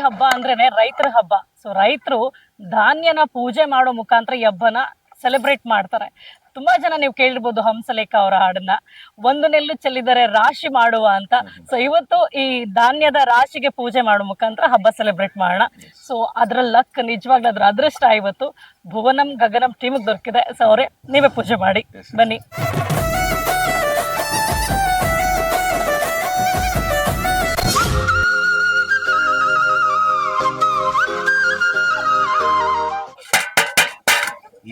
ಹಬ್ಬ ಅಂದ್ರೇನೆ ರೈತರ ಹಬ್ಬ. ಸೊ ರೈತರು ಧಾನ್ಯನ ಪೂಜೆ ಮಾಡೋ ಮುಖಾಂತರ ಈ ಹಬ್ಬನ ಸೆಲೆಬ್ರೇಟ್ ಮಾಡ್ತಾರೆ. ತುಂಬಾ ಜನ ನೀವು ಕೇಳಿರ್ಬೋದು ಹಂಸಲೇಖ ಅವರ ಹಾಡನ್ನ, ಒಂದು ನೆಲ್ಲು ಚೆಲ್ಲಿದರೆ ರಾಶಿ ಮಾಡುವ ಅಂತ. ಸೊ ಇವತ್ತು ಈ ಧಾನ್ಯದ ರಾಶಿಗೆ ಪೂಜೆ ಮಾಡೋ ಮುಖಾಂತರ ಹಬ್ಬ ಸೆಲೆಬ್ರೇಟ್ ಮಾಡೋಣ. ಸೊ ಅದ್ರ ಲಕ್, ನಿಜವಾಗ್ಲೂ ಅದ್ರ ಅದೃಷ್ಟ ಇವತ್ತು ಭುವನಂ ಗಗನಂ ಟೀಮಿಗೆ ದೊರಕಿದೆ. ಸೊ ಅವರೇ ನೀವೇ ಪೂಜೆ ಮಾಡಿ ಬನ್ನಿ.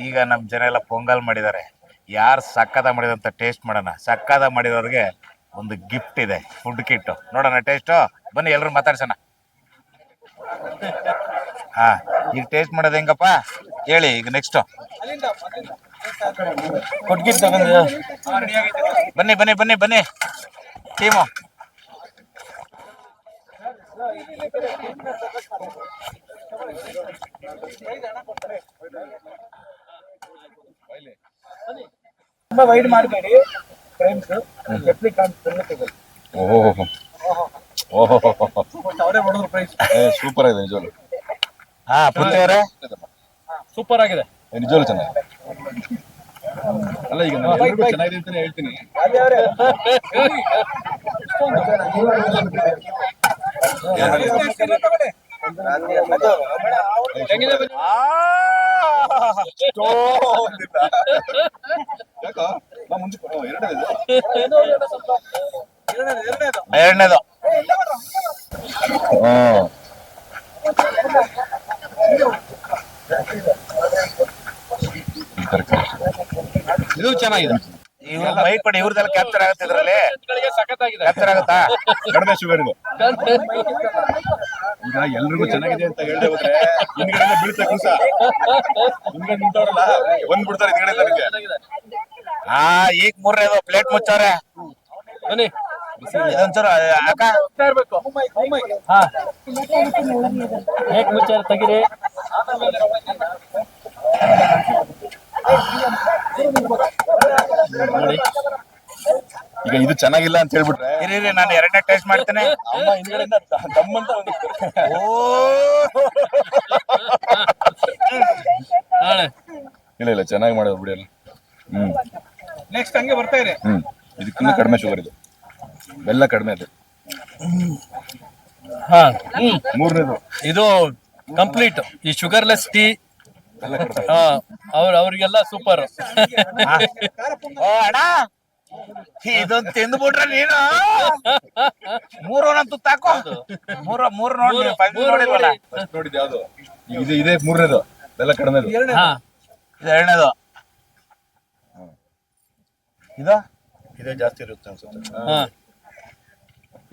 ಈಗ ನಮ್ಮ ಜನ ಎಲ್ಲ ಪೊಂಗಲ್ ಮಾಡಿದ್ದಾರೆ. ಯಾರು ಸಕ್ಕದ ಮಾಡಿದಂತ ಟೇಸ್ಟ್ ಮಾಡೋಣ. ಸಕ್ಕದ ಮಾಡಿರೋರಿಗೆ ಒಂದು ಗಿಫ್ಟ್ ಇದೆ, ಫುಡ್ ಕಿಟ್. ನೋಡೋಣ ಟೇಸ್ಟು. ಬನ್ನಿ ಎಲ್ರು ಮಾತಾಡ್ಸೋಣ. ಹಾ, ಈಗ ಟೇಸ್ಟ್ ಮಾಡೋದು ಹೆಂಗಪ್ಪ ಹೇಳಿ. ಈಗ ನೆಕ್ಸ್ಟ್ ಬನ್ನಿ ಬನ್ನಿ ಬನ್ನಿ ಬನ್ನಿ ಟೀಮು. ತುಂಬಾ ವೈಡ್ ಮಾಡಬೇಡಿ, ಫ್ರೇಮ್ಸ್ ಎಪ್ಲಿ ಕಾಣಿಸ್ತಾರೆ. ಓಹೋ ಓಹೋ ಅವರೇ ಹೊಡೆದ್ರು ಪ್ರೈಸ್. ಸೂಪರ್ ಆಗಿದೆ ನಿಜವಾಗ್ಲು. ಹಾ, ಪುಣ್ಯ ಅವರೇ ಸೂಪರ್ ಆಗಿದೆ ನಿಜವಾಗ್ಲು ಚೆನ್ನಾಗಿದೆ. ಅಲ್ಲ ಈಗ ನಾನು ಎಲ್ರಿಗೂ ಚೆನ್ನಾಗಿದೆ ಅಂತಾನೆ ಹೇಳ್ತೀನಿ. ಎರಡನೇದು ಇದು ಚೆನ್ನಾಗಿದೆ. ಇವ್ರ ಮೈ ಕೊಡಿ, ಇವ್ರದೆಲ್ಲ ಕ್ಯಾಪ್ಚರ್ ಆಗುತ್ತೆ ಇದ್ರಲ್ಲಿ. ಸಖತ್ತಾಗಿದೆ. ಕ್ಯಾಪ್ಚರ್ ಆಗುತ್ತಾ? ಕಡಿಮೆ ಶುಗರ್ ಇದು. ಈಗ ಎಲ್ರಿಗೂ ಚೆನ್ನಾಗಿದೆ ಅಂತ ಹೇಳಿದ್ರೆ ಹೋದ್ರೆ ಹಿಂದ್ಗಡೆ ಬೀಳ್ತಾ ಕೂಸ ಹಿಂದ್ಗಡೆ ನಿಂತವ್ರಲ್ಲ ಒಂದ್ ಬಿಡ್ತಾರೆ ಹಿಂದ್ಗಡೆ ನನಗೆ. ಹಾ, ಈಗ ಮೂರನೇದು ಪ್ಲೇಟ್ ಮುಚ್ಚವ್ರೆ. ಬನ್ನಿ ಇದೊಂಚೂರು ಅಕ್ಕ ಹಾ ಹೇಗ್ ಮುಚ್ಚಾರ ತೆಗಿರಿ. ನೋಡಿ ಈಗ ಇದು ಚೆನ್ನಾಗಿಲ್ಲ ಅಂತ ಹೇಳ್ಬಿಟ್ರೆ ಇರಿ, ನಾನು ಎರಡನೇ ಟೇಸ್ಟ್ ಮಾಡ್ತೇನೆ. ಅಮ್ಮ ಹಿಂದ್ಗಡೆಯಿಂದ ದಮ್ಮಂತ ಒಂದು ಇಲ್ಲ ಇಲ್ಲ ಚೆನ್ನಾಗಿ ಮಾಡೋದು ಬಿಡಿ. ನೆಕ್ಸ್ಟ್ ಹಂಗೆ ಬರ್ತಾ ಇದೆ. ಇದಕ್ಕಿಂತ ಕಡಿಮೆ ಶುಗರ್ ಇದು, ಬೆಲ್ಲ ಕಡಿಮೆ ಅದು. ಹಾ ಮೂರನೇದು ಇದು ಕಂಪ್ಲೀಟ್ ಈ ಶುಗರ್ಲೆಸ್ ಟೀ. ಬೆಲ್ಲ ಕಡಿಮೆ. ಅವ್ರಿಗೆಲ್ಲ ಸೂಪರ್. ಓ ಅಣ್ಣ, ಇದೊಂದು ತಿಂದ್ಬಿಟ್ರೆ ನೀನು ಮೂರೊಂದು ತುತ್ತಾಕೋ. ಮೂರು ನೋಡಿ ನೋಡಿಲ್ವಲ್ಲ. ಫಸ್ಟ್ ನೋಡಿದ್ ಯಾವ್ದು? ಇದು ಇದೇ ಮೂರನೇದು, ಬೆಲ್ಲ ಕಡಿಮೆದು. ಹಾ ಇದು ಎರಡನೇದು. ಇದು ಇದೇ ಜಾಸ್ತಿ ಇರುತ್ತೆ ಅನ್ಸುತ್ತೆ. ಹಾ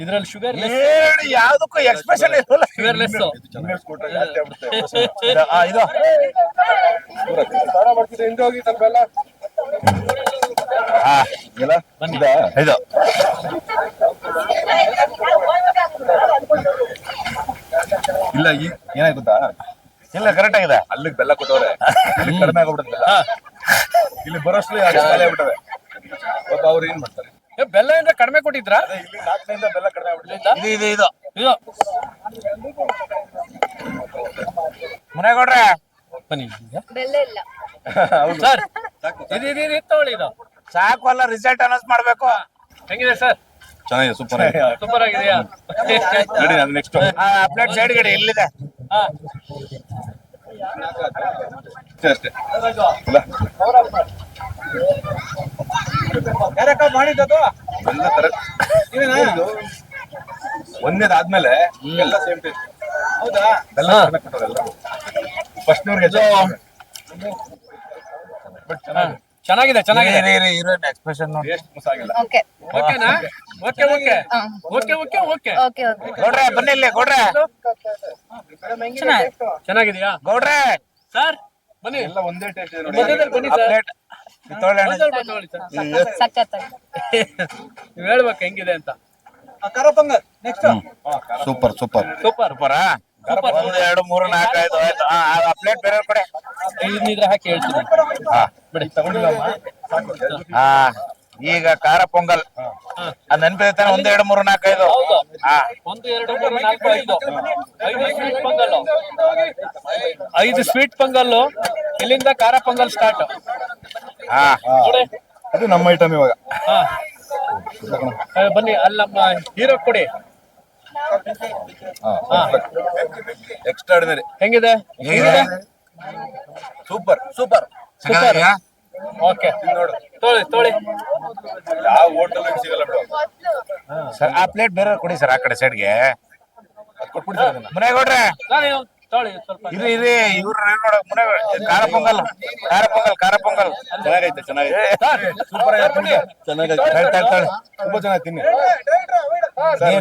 ಇದ್ರಲ್ಲಿ ಶುಗರ್ ಏನು ಯಾವ್ದಕ್ಕೂ ಎಕ್ಸ್ಪ್ರೆಷನ್ ಇರಲ್ಲ. ಶುಗರ್ಲೆಸ್. ಜಾಸ್ತಿ ಆಗ್ಬಿಡುತ್ತೆ. ಇದು ಹಾ ಇಲ್ಲ ಇದಾ? ಇದು ಇಲ್ಲ ಈ ಏನಾಯ್ತು ಗೊತ್ತಾ, ಇಲ್ಲ ಕರೆಕ್ಟ್ ಆಗಿದೆ. ಅಲ್ಲಿಗೆ ಬೆಲ್ಲ ಕೊಟ್ಟವ್ರೆ, ಇಲ್ಲಿ ಕಡಿಮೆ ಆಗ್ಬಿಡುತ್ತೆ ಬೆಲ್ಲ. ಇಲ್ಲಿ ಬರೋಷ್ಟು ಖಾಲಿ ಆಗ್ಬಿಟ್ಟವೆ. ಪಾಪ ಅವ್ರು ಏನ್ ಮಾಡ್ತಾರೆ, ಬೆಲ್ಲ ಅಂದ್ರೆ ಕಡಿಮೆ ಕೊಟ್ಟಿದ್ರಾ? ಅದೇ ಇಲ್ಲಿ 4ರಿಂದ ಬೆಲ್ಲ ಕಡಿಮೆ ಆಗ್ಬಿಡುತ್ತೆ. ಇದು ಇದು ಇದು ಇದು ಮುನೇಗೌಡ್ರೆ ಬನ್ನಿ ಬೆಲ್ಲ ಇಲ್ಲ ಸರ್. ಇದು ತಗೊಳ್ಳಿ. ಇದು ಸಾಕು ಅಲ್ಲ, ರಿಸಲ್ಟ್ ಅನೌನ್ಸ್ ಮಾಡ್ಬೇಕು. ಹೆಂಗಿದೆ ಸರ್? ಚೆನ್ನಾಗಿದೆ, ಸೂಪರ್ ಆಗಿದೆ. ಸೂಪರ್ ಆಗಿದೆಯಾ? ನೋಡಿ ಅದು ನೆಕ್ಸ್ಟ್ ಪ್ಲೇಟ್ ಸೈಡ್ ಗಡಿ ಎಲ್ಲಿದೆ? ಹಾ ಅಷ್ಟೇ ಇಲ್ಲ ಯಾರಕ್ಕ ಮಾಡಿದ್ದು? ಎಲ್ಲ ಕರೆಕ್ಟ್. ಒಂದೇದಾದ್ಮೇಲೆ ಎಲ್ಲ ಸೇಮ್ ಟೇಸ್ಟ್. ಹೌದಾ? ಬೆಲ್ಲ ಕಡಿಮೆ ಕೊಟ್ಟವ್ರೆ ಎಲ್ಲ. ಫಸ್ಟ್ ನವ್ರಿಗೆ ಬಟ್ ಚೆನ್ನಾಗಿದೆ ಚೆನ್ನಾಗಿದೆ. ಎಕ್ಸ್ಪ್ರೆಷನ್ ನೋಡಿ. ಟೇಸ್ಟ್ ಮೋಸ ಆಗಿಲ್ಲ. ಓಕೆ ಓಕೆನಾ? Okay okay okay okay okay okay okay ಗೌಡ್ರೆ ಬನ್ನಿ ಇಲ್ಲಿ. ಗೌಡ್ರೆ ಚೆನ್ನಾಗಿದೆಯಾ ಗೌಡ್ರೆ ಸರ್? ಬನ್ನಿ ಎಲ್ಲ ಒಂದೇ ಟೇಸ್ಟ್ ಇದೆ ಮಧ್ಯದಲ್ಲಿ ಬನ್ನಿ ಸರ್. ಪ್ಲೇಟ್ ಒಂದ್ ಸ್ವಲ್ಪ ತಗೊಳ್ಳಿ ಸರ್. ಸಖತ್ತಾಗಿ ನೀವ್ ಹೇಳ್ಬೇಕು ಹೆಂಗಿದೆ ಅಂತ. ಸೂಪರ್ ಸೂಪರ್ ಸೂಪರ್ ಸೂಪರಾ? ಒಂದು ಎರಡು ಮೂರು ನಾಲ್ಕು ಐದು ಆಯ್ತು. ಆ ಪ್ಲೇಟ್ ಬೇರೆ ಕಡೆ ಇದ್ರ ಹಾಕಿ ಹೇಳ್ತೀನಿ. ಹಾ ಬಿಡಿ ತಗೊಂಡಿಲ್ಲ ಹಾ ಈಗ ಖಾರ ಪೊಂಗಲ್ ಅದ್ ನೆನಪಿದೆ ತಾನೆ? 1 2 3 4 5. ಹೌದು. ಹಾ 1 2 3 4 5 5 ಸ್ವೀಟ್ ಪೊಂಗಲ್, 5 ಸ್ವೀಟ್ ಪೊಂಗಲ್. ಇಲ್ಲಿಂದ ಖಾರ ಪೊಂಗಲ್ ಸ್ಟಾರ್ಟ್. ಹಾ ನೋಡಿ, ಇದು ನಮ್ಮ ಐಟಮ್ ಇವಾಗ. ಹಾ ಬನ್ನಿ, ಅಲ್ಲಿ ನಮ್ಮ ಹೀರೋ ಕೊಡಿ. ಎಕ್ಸ್ಟ್ರಾರ್ಡಿನರಿ. ಹೆಂಗಿದೆ? ಹೇಗಿದೆ? Super super. ಚೆನ್ನಾಗಿದ್ಯಾ? ಓಕೆ, ತೊಳಿ ತೊಳಿ. ಯಾವ ಹೋಟೆಲ್ ಸಿಗಲ್ಲ ಬಿಡು. ಸರ್ ಆ ಪ್ಲೇಟ್ ಬೇರೆ ಕೊಡಿ ಸರ್, ಆ ಕಡೆ ಸೈಡ್ಗೆ ಅದ್ ಕೊಟ್ಬಿಡಿ ಸರ್ ಅದನ್ನ. ಮುನೇಗೌಡ್ರೆ ನಾನು ತೊಳಿ ಸ್ವಲ್ಪ. ಇರಿ ಇರಿ, ಇವ್ರು ನೋಡ ಮುನೇಗೌಡ. ಖಾರ ಪೊಂಗಲ್, ಖಾರ ಪೊಂಗಲ್, ಖಾರ ಪೊಂಗಲ್. ಚೆನ್ನಾಗೈತೆ ಚೆನ್ನಾಗೈತೆ. ಸೂಪರ್ ಆಗೈತೆ. ಚೆನ್ನಾಗೈತೆ. ತಳ್ಳಿ, ತಳ್ಳಿ, ತಳ್ಳಿ. ತುಂಬಾ ಚೆನ್ನಾಗಿ ತಿನ್ನಿ.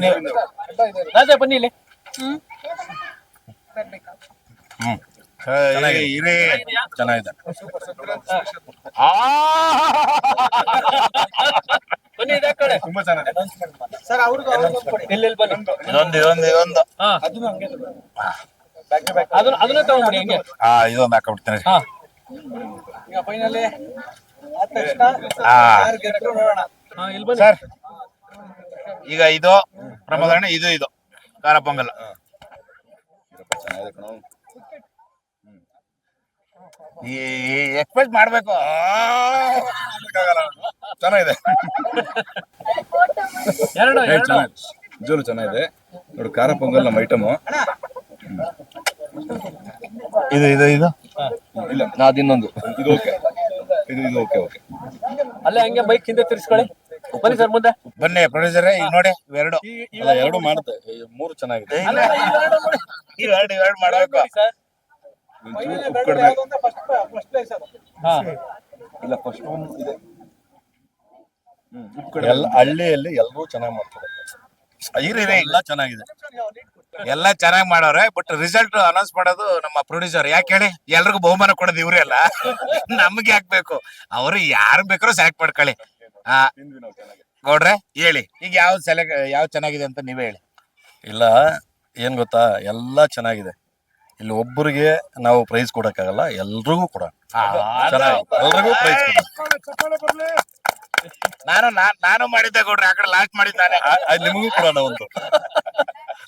ನೀವು ರಾಜ ಬನ್ನಿ ಇಲ್ಲಿ. ಹ್ಮ್ ಇರಿ. ಚೆನ್ನಾಗಿದೆ. ಆ ಬನ್ನಿ ಇದೇ ಕಡೆ. ತುಂಬಾ ಚೆನ್ನಾಗಿದೆ. ಇಲ್ಲಿ ಬನ್ನಿ. ಇದೊಂದು ಹಾ ಅದನ್ನ ತಗೊಂಡ್ಬಿಡಿ ಹಿಂಗೆ. ಇದೊಂದು ಹಾಕೊಂಡ್ಬಿಡ್ತೇನೆ. ಹಾ ಹಾ ಇಲ್ಲಿ ಬನ್ನಿ ಸರ್ ಈಗ ಇದು ಪ್ರಮೋದಣ್ಣ, ಇದು ಖಾರ ಪೊಂಗಲ್. ಚೆನ್ನಾಗಿದೆ ಕಣೋ. ಈ ಎಕ್ಸ್ಪೆಕ್ಟ್ ಮಾಡ್ಬೇಕು. ಚೆನ್ನಾಗಿದೆ. ಎರಡು ಏ, ಎರಡು ಚೆನ್ನಾಗಿದೆ. ನಿಜವಾಗ್ಲೂ ಚೆನ್ನಾಗಿದೆ. ನೋಡು, ಖಾರ ಪೊಂಗಲ್ ನಮ್ಮ ಐಟಮು. ಇದು ಇಲ್ಲ, ಅದಿನ್ನೊಂದು. ಇದು ಓಕೆ. ಇದು ಓಕೆ ಓಕೆ. ಅಲ್ಲೇ ಹಂಗೆ ಬೈಕ್ ಹಿಂದೆ ತಿರ್ಸ್ಕೊಳ್ಳಿ. ಬನ್ನಿ ಸರ್ ಮುಂದೆ. ಬನ್ನಿ ಪ್ರೊಡ್ಯೂಸರ್, ಈಗ ನೋಡಿ ಇವೆರಡು. ಅಲ್ಲ, ಎರಡು ಮಾಡುತ್ತೆ. ಮೂರು ಚೆನ್ನಾಗಿದೆ. ಇವೆರಡು ಮಾಡ್ಬೇಕು. ಸರ್ ಒಂಚೂರು ಉಪ್ಪು ಕಡಿಮೆ. ಹಾ ಇಲ್ಲ, ಫಸ್ಟ್ ಒನ್ ಇದೆ. ಉಪ್ಪು ಕಡಿಮೆ. ಹಳ್ಳಿಯಲ್ಲಿ ಎಲ್ಲರೂ ಚೆನ್ನಾಗಿ ಮಾಡ್ತಾರೆ. ಇರಿ ಎಲ್ಲ ಚೆನ್ನಾಗಿದೆ. ಎಲ್ಲ ಚೆನ್ನಾಗಿ ಮಾಡವ್ರೆ, ಬಟ್ ರಿಸಲ್ಟ್ ಅನೌನ್ಸ್ ಮಾಡೋದು ನಮ್ಮ ಪ್ರೊಡ್ಯೂಸರ್. ಯಾಕೆ ಹೇಳಿ? ಎಲ್ರಿಗೂ ಬಹುಮಾನ ಕೊಡೋದು ಇವ್ರೆ ಅಲ್ಲ, ನಮ್ಗೆ ಹಾಕ್ಬೇಕು. ಅವ್ರು ಯಾರು ಬೇಕಾದ್ರೂ ಸೆಲೆಕ್ಟ್ ಮಾಡ್ಕೊಳ್ಳಿ. ತಿಂದ್ವಿ ನಾವು ಚೆನ್ನಾಗಿ. ಗೌಡ್ರೆ ಹೇಳಿ, ಈಗ ಯಾವ್ದು ಚೆನ್ನಾಗಿದೆ ಅಂತ ನೀವೇ ಹೇಳಿ. ಇಲ್ಲ, ಏನ್ ಗೊತ್ತಾ, ಎಲ್ಲ ಚೆನ್ನಾಗಿದೆ. ಇಲ್ಲಿ ಒಬ್ಬರಿಗೆ ನಾವು ಪ್ರೈಸ್ ಕೊಡಕ್ಕಾಗಲ್ಲ, ಎಲ್ರಿಗೂ ಕೊಡ ಎಲ್ರಿಗೂ ಪ್ರೈಸ್ ಕೊಡ. ನಾನು ಮಾಡಿದ್ದೆ ಗೌಡ್ರೆ, ಆ ಕಡೆ ಲಾಸ್ಟ್ ಮಾಡಿದ್ದಾನೆ. ನಿಮಗೂ ಕೊಡೋಣ ಒಂದು.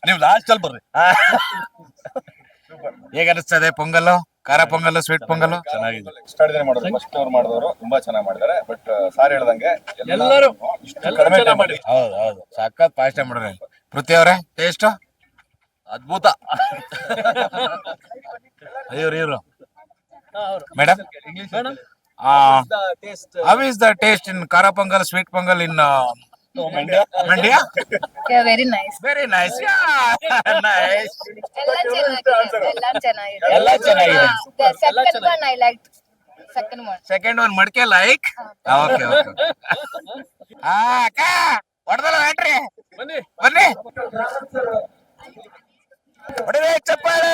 ನೀವು ಲಾಸ್ಟ್ ಅಲ್ಲಿ ಬರ್ರಿ. ಹೇಗ ಅನಿಸ್ತದೆ ಪೊಂಗಲ್ಲು? ಖಾರ ಪೊಂಗಲ್ಲು, ಸ್ವೀಟ್ ಪೊಂಗಲ್ಲು ಚೆನ್ನಾಗಿದೆ. ಎಕ್ಸ್ಟ್ರಾರ್ಡಿನರಿ ಮಾಡೋದು. ಫಸ್ಟ್ ಅವ್ರು ಮಾಡಿದವರು ತುಂಬಾ ಚೆನ್ನಾಗಿ ಮಾಡಿದ್ದಾರೆ. ಬಟ್ ಸಾರ್ ಹೇಳ್ದಂಗೆ ಎಲ್ಲರೂ ಕಡಿಮೆ ಚೆನ್ನಾಗಿ ಮಾಡಿ. ಹೌದು ಸಖತ್ ಫಾಸ್ಟ್ ಮಾಡ್ರಿ. ಪೃಥ್ವಿ ಅವರೇ ಟೇಸ್ಟ್ ಅದ್ಭುತ. ಇವ್ರು ಹಾ, ಅವ್ರು. Madam, madam, how is the taste in ಖಾರ pongal, sweet pongal in Mandya? Yeah, very nice. Very nice. Yeah, nice. ಎಲ್ಲ ಚೆನ್ನಾಗಿದೆ. ಎಲ್ಲ ಚೆನ್ನಾಗಿದೆ. The second one I liked. Second one. Second one ಮಡ್ಕೆ ಲೈಕ್. Okay okay. ಅಕ್ಕ ಹೊಡೆದಲ್ಲ ಬ್ಯಾಟ್ರಿ. ಬನ್ನಿ. ಬನ್ನಿ ಹೊಡಿವೆ ಚಪ್ಪಾಳೆ.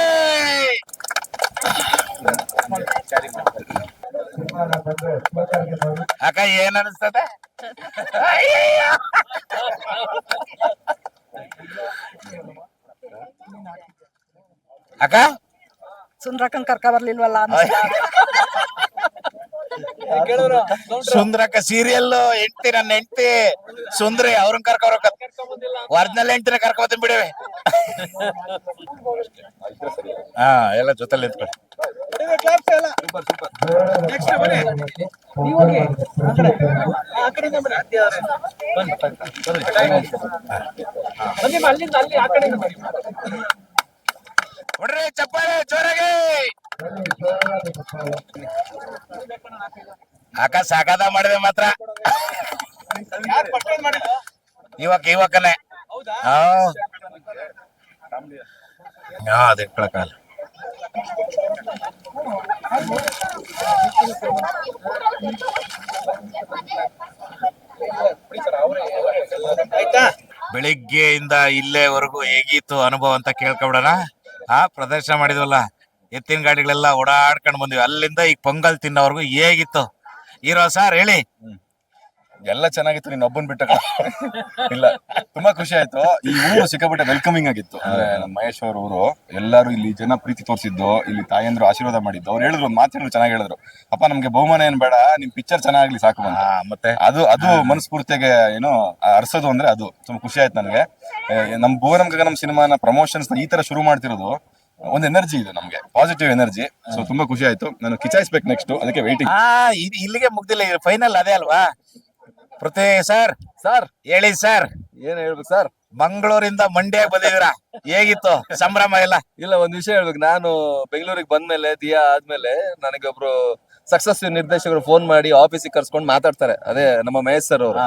ಅಕ್ಕ ಏನ್ ಅನಿಸ್ತದೆ? ಅಕ್ಕ ಸುಂದ್ರಕ್ಕನ್ ಕರ್ಕ ಬರ್ಲಿಲ್ವಲ್ಲ ಕೇಳೋರು ಸುಂದ್ರಕ್ಕ ಸೀರಿಯಲ್ ಹೆಂಡ್ತಿ, ನನ್ನ ಹೆಂಡ್ತಿ ಸುಂದ್ರಿ, ಅವ್ರನ್ನ ಕರ್ಕೊರಕ ಒರಿಜಿನಲ್ ಹೆಂಡ್ತಿನ ಕರ್ಕೊತೀನಿ ಬಿಡಿವೆ. ಹಾ, ಎಲ್ಲ ಜೊತೆಲಿ ನಿಂತ್ಕೊಳ್ಳಿ. ಬನ್ನಿ ಅಲ್ಲಿಂದ ಅಲ್ಲಿ ಆ ಕಡೆಯಿಂದ ಬನ್ನಿ. ಹೊಡ್ರಿ ಚಪ್ಪಾಳೆ ಜೋರಾಗಿ. ಅಕ್ಕ ಸಾಕಾದ ಮಾಡಿದೆ ಮಾತ್ರ. ಇವಕ್ಕನೆ ಅದ್ ಇಟ್ಕೊಳಕಲ್ಲ. ಬೆಳಿಗ್ಗೆಯಿಂದ ಇಲ್ಲೇವರೆಗೂ ಹೇಗಿತ್ತು ಅನುಭವ ಅಂತ ಕೇಳ್ಕೊಬಿಡೋಣ. ಪ್ರದರ್ಶನ ಮಾಡಿದ್ವಲ್ಲ, ಎತ್ತಿನ ಗಾಡಿಗಳೆಲ್ಲ ಓಡಾಡ್ಕೊಂಡ್ ಬಂದ್ವಿ. ಅಲ್ಲಿಂದ ಈಗ ಪೊಂಗಲ್ ತಿನ್ನೋವರೆಗೂ ಹೇಗಿತ್ತು? ಹೀರೋ ಸರ್ ಹೇಳಿ. ಎಲ್ಲ ಚೆನ್ನಾಗಿತ್ತು, ನೀನ್ ಒಬ್ಬನ್ ಬಿಟ್ಟ ಇಲ್ಲ. ತುಂಬಾ ಖುಷಿ ಆಯ್ತು. ಈ ಊರು ಸಿಕ್ಕಾಪಟ್ಟೆ ವೆಲ್ಕಮಿಂಗ್ ಆಗಿತ್ತು. ಅಂದ್ರೆ ನಮ್ಮ ಮಹೇಶ್ ಅವ್ರ ಊರು, ಎಲ್ಲಾರು ಇಲ್ಲಿ ಜನ ಪ್ರೀತಿ ತೋರಿಸಿದ್ದು, ಇಲ್ಲಿ ತಾಯಂದ್ರು ಆಶೀರ್ವಾದ ಮಾಡಿದ್ದು. ಅವ್ರು ಹೇಳಿದ್ರು, ಒಂದು ಮಾತು ಹೇಳಿದ್ರು, ಚೆನ್ನಾಗಿ ಹೇಳಿದ್ರು, ಅಪ್ಪ ನಮ್ಗೆ ಬಹುಮಾನ ಏನ್ ಬೇಡ, ನಿಮ್ ಪಿಕ್ಚರ್ ಚೆನ್ನಾಗ್ಲಿ ಸಾಕು ಅಂತ. ಮತ್ತೆ ಅದು ಮನಸ್ಫೂರ್ತಿಯಾಗಿ ಏನೋ ಅರ್ಸೋದು ಅಂದ್ರೆ ಅದು ತುಂಬಾ ಖುಷಿ ಆಯ್ತು ನನಗೆ. ನಮ್ ಭುವನಂ ಗಗನಂ ಸಿನಿಮಾನ ಪ್ರಮೋಷನ್ಸ್ ಈ ತರ ಶುರು ಮಾಡ್ತಿರೋದು ಒಂದು ಎನರ್ಜಿ ಇದೆ, ನಮ್ಗೆ ಪಾಸಿಟಿವ್ ಎನರ್ಜಿ. ಸೊ ತುಂಬಾ ಖುಷಿ ಆಯ್ತು. ನಾನು ಕಿಚಾಯಿಸ್ಬೇಕು ನೆಕ್ಸ್ಟ್, ಅದಕ್ಕೆ ವೇಟಿಂಗ್. ಇಲ್ಲಿಗೆ ಮುಗ್ದಿಲ್ಲ, ಫೈನಲ್ ಅದೇ ಅಲ್ವಾ? ಪೃಥ್ವಿ ಸರ್ ಹೇಳಿ ಸರ್. ಏನ್ ಹೇಳ್ಬೇಕು ಸರ್? ಮಂಗಳೂರಿಂದ ಮಂಡ್ಯ ಬಂದಿದ್ದೀರಾ, ಹೇಗಿತ್ತು ಸಂಭ್ರಮ ಎಲ್ಲ? ಇಲ್ಲ, ಒಂದ್ ವಿಷಯ ಹೇಳ್ಬೇಕು. ನಾನು ಬೆಂಗಳೂರಿಗೆ ಬಂದ್ಮೇಲೆ ದಿಯಾ ಆದ್ಮೇಲೆ ನನಗೆ ಒಬ್ರು ಸಕ್ಸಸ್ ನಿರ್ದೇಶಕರು ಫೋನ್ ಮಾಡಿ ಆಫೀಸಿಗೆ ಕರ್ಸ್ಕೊಂಡು ಮಾತಾಡ್ತಾರೆ. ಅದೇ ನಮ್ಮ ಮಹೇಶ್ ಸರ್ ಅವರು.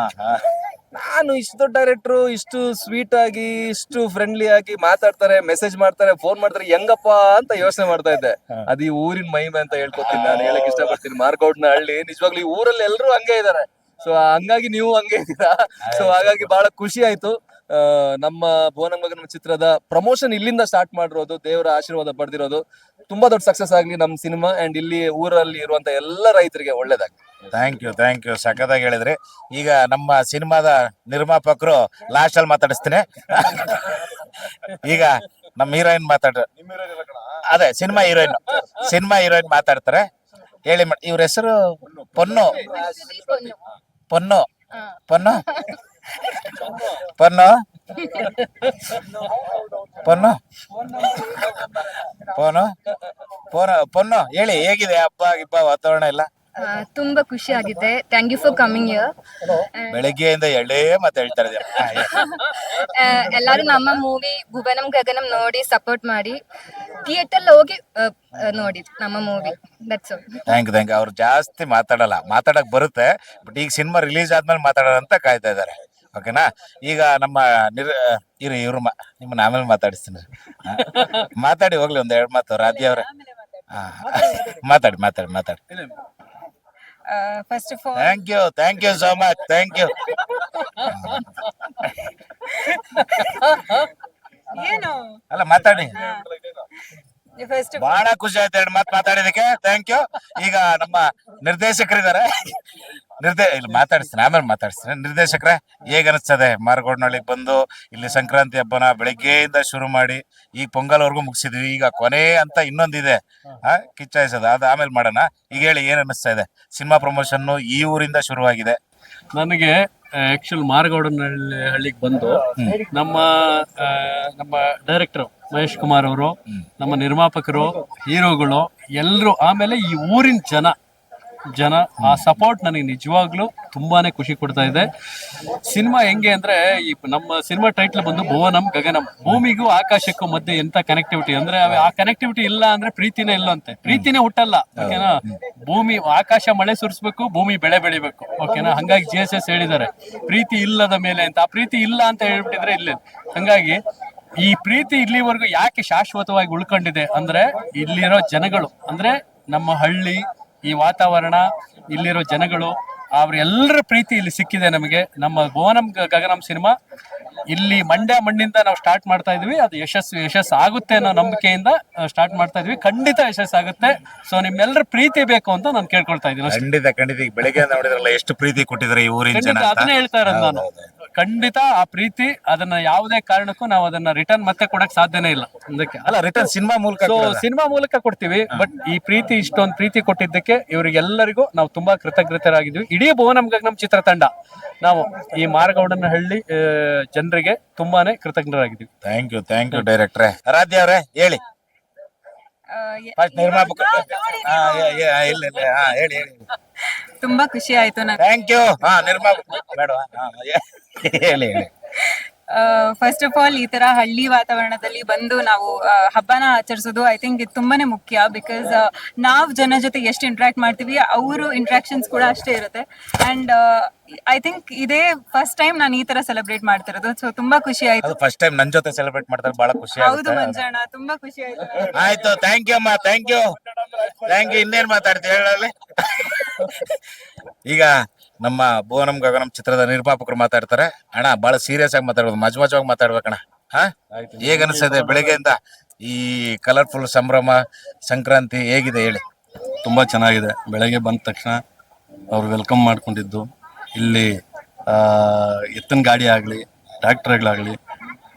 ನಾನು ಇಷ್ಟು ದೊಡ್ಡ ಡೈರೆಕ್ಟ್ರು, ಇಷ್ಟು ಸ್ವೀಟ್ ಆಗಿ, ಇಷ್ಟು ಫ್ರೆಂಡ್ಲಿ ಆಗಿ ಮಾತಾಡ್ತಾರೆ, ಮೆಸೇಜ್ ಮಾಡ್ತಾರೆ, ಫೋನ್ ಮಾಡ್ತಾರೆ, ಹೆಂಗಪ್ಪ ಅಂತ ಯೋಚನೆ ಮಾಡ್ತಾ ಇದ್ದೆ. ಅದು ಈ ಊರಿನ ಮಹಿಮೆ ಅಂತ ಹೇಳ್ಕೊತೀನಿ. ನಾನು ಹೇಳಕ್ ಇಷ್ಟಪಡ್ತೀನಿ, ಮಾರ್ಗೌಡ್ನ ಹಳ್ಳಿ ನಿಜವಾಗ್ಲೂ ಈ ಊರಲ್ಲಿ ಎಲ್ಲರೂ ಹಂಗೆ ಇದಾರೆ. ಸೊ ಹಂಗಾಗಿ ನೀವು ಹಂಗೆ ಇದ್ದೀರಾ. ಸೊ ಹಾಗಾಗಿ ಬಹಳ ಖುಷಿ ಆಯ್ತು. ನಮ್ಮ ಭುವನಂ ಗಗನಂ ಚಿತ್ರದ ಪ್ರಮೋಷನ್ ಇಲ್ಲಿಂದ ಸ್ಟಾರ್ಟ್ ಮಾಡಿರೋದು, ದೇವರ ಆಶೀರ್ವಾದ ಪಡೆದಿರೋದು, ತುಂಬಾ ದೊಡ್ಡ ಸಕ್ಸಸ್ ಆಗ್ಲಿ ನಮ್ಮ ಸಿನಿಮಾ. ಅಂಡ್ ಇಲ್ಲಿ ಊರಲ್ಲಿ ಇರುವಂತ ಎಲ್ಲ ರೈತರಿಗೆ ಒಳ್ಳೇದಾಗ್ಲಿ. ಥ್ಯಾಂಕ್ ಯು ಸಖತ್ತಾಗಿ ಹೇಳಿದ್ರಿ. ಈಗ ನಮ್ಮ ಸಿನಿಮಾದ ನಿರ್ಮಾಪಕರು ಲಾಸ್ಟ್ ಅಲ್ಲಿ ಮಾತಾಡಿಸ್ತೀನಿ. ಈಗ ನಮ್ಮ ಹೀರೋಯಿನ್ ಅದೇ ಸಿನಿಮಾ ಹೀರೋಯಿನ್ ಮಾತಾಡ್ತಾರೆ. ಹೇಳಿ ಇವ್ರ ಹೆಸರು ಪೊನ್ನು ಪೊನ್ನು ಪೊನ್ನು ಪೊನ್ನು ಪೊನ್ನು ಪೊನ್ನು ಪೊನ್ನು ಹೇಳಿ, ಹೇಗಿದೆ ಹಬ್ಬ ವಾತಾವರಣ ಎಲ್ಲ? ತುಂಬಾ ಖುಷಿ ಆಗಿದೆ. Thank you for coming here. ಬೆಳಗ್ಗೆಯಿಂದ ಎಳ್ಳೇ ಮತ್ತೆ ಹೇಳ್ತಾ ಇದ್ದಾರೆ. ಎಲ್ಲರೂ ನಮ್ಮ ಮೂವಿ ಭುವನಂ ಗಗನಂ ನೋಡಿ ಸಪೋರ್ಟ್ ಮಾಡಿ, ಥಿಯೇಟರ್ ಹೋಗಿ ನೋಡಿ ನಮ್ಮ movie. That's all. Thank you. ಅವ್ರು ಜಾಸ್ತಿ ಮಾತಾಡಕ್ ಬರುತ್ತೆ, ಬಟ್ ಈಗ ಸಿನಿಮಾ ರಿಲೀಸ್ ಆದ್ಮೇಲೆ ಮಾತಾಡೋದಂತ ಕಾಯ್ತಾ ಇದ್ದಾರೆ. ಓಕೆನಾ? ಈಗ ನಮ್ಮ ಇವ್ರು ನಿಮ್ಮನ್ನ ಆಮೇಲೆ ಮಾತಾಡಿಸ್ತೀನಿ. ಮಾತಾಡಿ ಹೋಗ್ಲಿ ಒಂದ್ 2 ಮಾತು. ರಾಧ್ಯ ಅವ್ರೆ ಮಾತಾಡಿ. First of all thank you so much. Thank you. ಅಲ್ಲ ಮಾತಾಡಿ. ಬಹಳ ಖುಷಿ ಆಯ್ತು 2 ಮಾತು ಮಾತಾಡಿದಕ್ಕೆ. Thank you. ಈಗ ನಮ್ಮ ನಿರ್ದೇಶಕರಿದ್ದಾರೆ, ಇಲ್ಲಿ ಮಾತಾಡಿಸ್ತೀನಿ, ಆಮೇಲೆ ಮಾತಾಡಿಸ್ತೀನಿ. ನಿರ್ದೇಶಕರೇ, ಹೇಗ ಅನಿಸ್ತದೆ ಮಾರ್ಗೋಡ್ನಳ್ಳಿಗೆ ಬಂದು ಇಲ್ಲಿ ಸಂಕ್ರಾಂತಿ ಹಬ್ಬನ ಬೆಳಿಗ್ಗೆಯಿಂದ ಶುರು ಮಾಡಿ ಈಗ ಪೊಂಗಲ್ವರೆಗೂ ಮುಗಿಸಿದ್ವಿ. ಈಗ ಕೊನೆ ಅಂತ ಇನ್ನೊಂದಿದೆ, ಕಿಚ್ಚಾಯಿಸೋದು, ಅದು ಆಮೇಲೆ ಮಾಡೋಣ. ಈಗ ಹೇಳಿ, ಏನ್ ಅನಿಸ್ತಾ ಇದೆ? ಸಿನಿಮಾ ಪ್ರಮೋಷನ್ ಈ ಊರಿಂದ ಶುರುವಾಗಿದೆ. ನನಗೆ ಆಕ್ಚುಲ್ ಮಾರ್ಗೌಡನ ಹಳ್ಳಿಗೆ ಬಂದು ನಮ್ಮ ಡೈರೆಕ್ಟರ್ ಮಹೇಶ್ ಕುಮಾರ್ ಅವರು, ನಮ್ಮ ನಿರ್ಮಾಪಕರು, ಹೀರೋಗಳು ಎಲ್ಲರೂ, ಆಮೇಲೆ ಈ ಊರಿನ ಜನ ಆ ಸಪೋರ್ಟ್ ನನಗೆ ನಿಜವಾಗ್ಲೂ ತುಂಬಾನೇ ಖುಷಿ ಕೊಡ್ತಾ ಇದೆ. ಸಿನಿಮಾ ಹೆಂಗೆ ಅಂದ್ರೆ, ಈ ನಮ್ಮ ಸಿನಿಮಾ ಟೈಟ್ಲ್ ಬಂದು ಭುವನಂ ಗಗನಂ, ಭೂಮಿಗೂ ಆಕಾಶಕ್ಕೂ ಮಧ್ಯೆ ಎಂತ ಕನೆಕ್ಟಿವಿಟಿ ಅಂದ್ರೆ, ಆ ಕನೆಕ್ಟಿವಿಟಿ ಇಲ್ಲ ಅಂದ್ರೆ ಪ್ರೀತಿನೇ ಇಲ್ಲ ಅಂತೆ. ಪ್ರೀತಿನೇ ಹುಟ್ಟಲ್ಲ. ಓಕೆನಾ? ಭೂಮಿ ಆಕಾಶ ಮಳೆ ಸುರಿಸ್ಬೇಕು, ಭೂಮಿ ಬೆಳೆ ಬೆಳಿಬೇಕು. ಓಕೆನಾ? ಹಂಗಾಗಿ JSS ಹೇಳಿದ್ದಾರೆ, ಪ್ರೀತಿ ಇಲ್ಲದ ಮೇಲೆ ಅಂತ. ಆ ಪ್ರೀತಿ ಇಲ್ಲ ಅಂತ ಹೇಳ್ಬಿಟ್ಟಿದ್ರೆ ಇಲ್ಲೇ. ಹಂಗಾಗಿ ಈ ಪ್ರೀತಿ ಇಲ್ಲಿವರೆಗೂ ಯಾಕೆ ಶಾಶ್ವತವಾಗಿ ಉಳ್ಕೊಂಡಿದೆ ಅಂದ್ರೆ, ಇಲ್ಲಿರೋ ಜನಗಳು, ಅಂದ್ರೆ ನಮ್ಮ ಹಳ್ಳಿ, ಈ ವಾತಾವರಣ, ಇಲ್ಲಿರೋ ಜನಗಳು, ಅವ್ರೆಲ್ಲರ ಪ್ರೀತಿ ಇಲ್ಲಿ ಸಿಕ್ಕಿದೆ ನಮಗೆ. ನಮ್ಮ ಭುವನಂ ಗಗನಂ ಸಿನಿಮಾ ಇಲ್ಲಿ ಮಂಡ್ಯ ಮಣ್ಣಿಂದ ನಾವು ಸ್ಟಾರ್ಟ್ ಮಾಡ್ತಾ ಇದೀವಿ. ಅದು ಯಶಸ್ಸು ಆಗುತ್ತೆ ಅನ್ನೋ ನಂಬಿಕೆಯಿಂದ ಸ್ಟಾರ್ಟ್ ಮಾಡ್ತಾ ಇದೀವಿ. ಖಂಡಿತ ಯಶಸ್ಸಾಗುತ್ತೆ. ಸೊ ನಿಮ್ಮೆಲ್ಲರ ಪ್ರೀತಿ ಬೇಕು ಅಂತ ನಾನು ಕೇಳ್ಕೊಳ್ತಾ ಇದ್ದೀನಿ. ಖಂಡಿತ. ಈಗ ಬೆಳಗ್ಗೆ ನೋಡಿದ್ರಲ್ಲ ಎಷ್ಟು ಪ್ರೀತಿ ಕೊಟ್ಟಿದ್ದಾರೆ ಈ ಊರಿನ ಜನ. ಅದನ್ನೇ ಹೇಳ್ತಾ ಇರೋದು ನಾನು. ಖಂಡಿತ ಆ ಪ್ರೀತಿ, ಅದನ್ನ ಯಾವುದೇ ಕಾರಣಕ್ಕೂ ನಾವು ಅದನ್ನ ರಿಟರ್ನ್ ಮತ್ತೆ ಕೊಡಕ್ ಸಾಧ್ಯನೇ ಇಲ್ಲ. ಅದಕ್ಕೆ ಅಲ್ಲ, ರಿಟರ್ನ್ ಸಿನಿಮಾ ಮೂಲಕ ಕೊಡ್ತೀವಿ. ಬಟ್ ಈ ಪ್ರೀತಿ, ಇಷ್ಟೊಂದು ಪ್ರೀತಿ ಕೊಟ್ಟಿದ್ದಕ್ಕೆ ಇವರಿಗೆಲ್ಲರಿಗೂ ನಾವು ತುಂಬಾ ಕೃತಜ್ಞರಾಗಿದ್ವಿ. ಇಡೀ ಭುವನಂ ಗಗನಂ ಚಿತ್ರತಂಡ, ನಾವು ಈ ಮಾರ್ಗೌಡನ ಹಳ್ಳಿ ಜನರಿಗೆ ತುಂಬಾನೇ ಕೃತಜ್ಞರಾಗಿದ್ದೀವಿ. Thank you ಡೈರೆಕ್ಟ್ರೆ. ರಾಧ್ಯ ಅವರೇ ಹೇಳಿ, ನಿರ್ಮಾಪಕ. ಹೇಳಿ. ತುಂಬಾ ಖುಷಿ ಆಯ್ತು. Thank you. ನಿರ್ಮಾಪಕ ಬೇಡವಾ? ಹೇಳಿ. ಫಸ್ಟ್ ಆಫ್ ಆಲ್, ಈ ತರ ಹಳ್ಳಿ ವಾತಾವರಣದಲ್ಲಿ ಬಂದು ನಾವು ಹಬ್ಬನ ಆಚರಿಸೋದು ಐ ಥಿಂಕ್ ಇದು ತುಂಬಾನೇ ಮುಖ್ಯ. ಬಿಕಾಸ್ ನಾವು ಜನ ಜೊತೆ ಎಷ್ಟು ಇಂಟ್ರಾಕ್ಟ್ ಮಾಡ್ತೀವಿ, ಅವರು ಇಂಟ್ರಾಕ್ಷನ್ಸ್ ಕೂಡ ಅಷ್ಟೇ ಇರುತ್ತೆ. ಅಂಡ್ ಐ ಥಿಂಕ್ ಇದೇ ಫಸ್ಟ್ ಟೈಮ್ ನಾನು ಈ ತರ ಸೆಲೆಬ್ರೇಟ್ ಮಾಡ್ತಿರೋದು. ಸೊ ತುಂಬಾ ಖುಷಿ ಆಯ್ತು. ಫಸ್ಟ್ ಟೈಮ್ ನನ್ ಜೊತೆ ಸೆಲೆಬ್ರೇಟ್ ಮಾಡ್ತಾರೆ, ಬಹಳ ಖುಷಿ ಹೌದು ಮಂಜಣ್ಣ, ತುಂಬಾ ಖುಷಿ ಆಯ್ತು. ಆಯ್ತು, ಥ್ಯಾಂಕ್ ಯು ಅಮ್ಮ. Thank you. ಇನ್ನೇನ್ ಮಾತಾಡ್ತೀವಿ ಹೇಳಿ. ಈಗ ನಮ್ಮ ಭುವನಂ ಗಗನಂ ಚಿತ್ರದ ನಿರ್ಮಾಪಕರು ಮಾತಾಡ್ತಾರೆ. ಅಣ್ಣ, ಬಹಳ ಸೀರಿಯಸ್ ಆಗಿ ಮಾತಾಡ್ಬೋದು, ಮಜವಾಗಿ ಮಾತಾಡ್ಬೇಕಣ್ಣ. ಹೇಗ ಅನಿಸ್ತದೆ ಬೆಳಿಗ್ಗೆಯಿಂದ ಈ ಕಲರ್ಫುಲ್ ಸಂಭ್ರಮ ಸಂಕ್ರಾಂತಿ ಹೇಗಿದೆ ಹೇಳಿ? ತುಂಬಾ ಚೆನ್ನಾಗಿದೆ. ಬೆಳಗ್ಗೆ ಬಂದ ತಕ್ಷಣ ಅವ್ರು ವೆಲ್ಕಮ್ ಮಾಡ್ಕೊಂಡಿದ್ದು, ಇಲ್ಲಿ ಎತ್ತಿನ ಗಾಡಿ ಆಗಲಿ ಟ್ರ್ಯಾಕ್ಟರ್ಗಳಾಗಲಿ